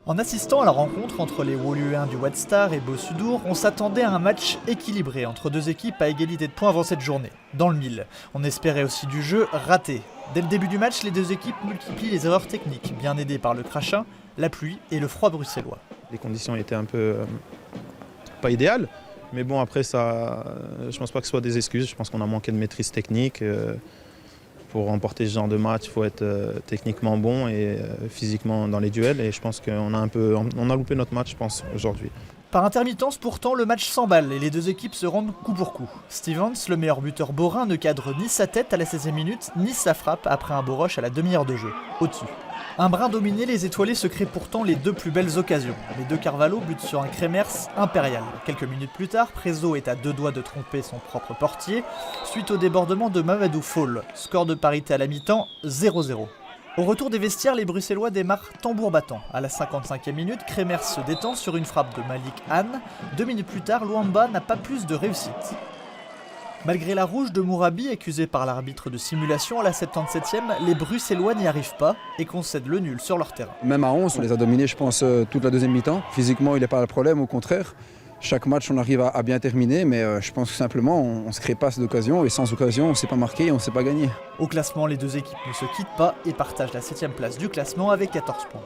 En assistant à la rencontre entre les Woluvéens du Red Star et Bossudour, on s'attendait à un match équilibré entre deux équipes à égalité de points avant cette journée, dans le mille. On espérait aussi du jeu raté. Dès le début du match, les deux équipes multiplient les erreurs techniques, bien aidées par le crachin, la pluie et le froid bruxellois. Les conditions étaient un peu pas idéales, mais bon après ça, je pense pas que ce soit des excuses. Je pense qu'on a manqué de maîtrise technique. Pour remporter ce genre de match, il faut être techniquement bon et physiquement dans les duels. Et je pense qu'on a loupé notre match, je pense, aujourd'hui. Par intermittence, pourtant, le match s'emballe et les deux équipes se rendent coup pour coup. Stevens, le meilleur buteur borin, ne cadre ni sa tête à la 16e minute, ni sa frappe après un beau rush à la demi-heure de jeu, au-dessus. Un brin dominé, les étoilés se créent pourtant les deux plus belles occasions. Les deux Carvalho butent sur un Kremers impérial. Quelques minutes plus tard, Prezo est à deux doigts de tromper son propre portier, suite au débordement de Mamadou Fall. Score de parité à la mi-temps, 0-0. Au retour des vestiaires, les Bruxellois démarrent tambour battant. À la 55e minute, Kremers se détend sur une frappe de Malik Han. 2 minutes plus tard, Luamba n'a pas plus de réussite. Malgré la rouge de Mourabi, accusée par l'arbitre de simulation à la 77e, les Bruxellois n'y arrivent pas et concèdent le nul sur leur terrain. Même à 11, on les a dominés, je pense, toute la deuxième mi-temps. Physiquement, il n'est pas le problème, au contraire. Chaque match, on arrive à bien terminer, mais je pense que simplement, on ne se crée pas cette occasion. Et sans occasion, on ne s'est pas marqué et on ne s'est pas gagné. Au classement, les deux équipes ne se quittent pas et partagent la 7e place du classement avec 14 points.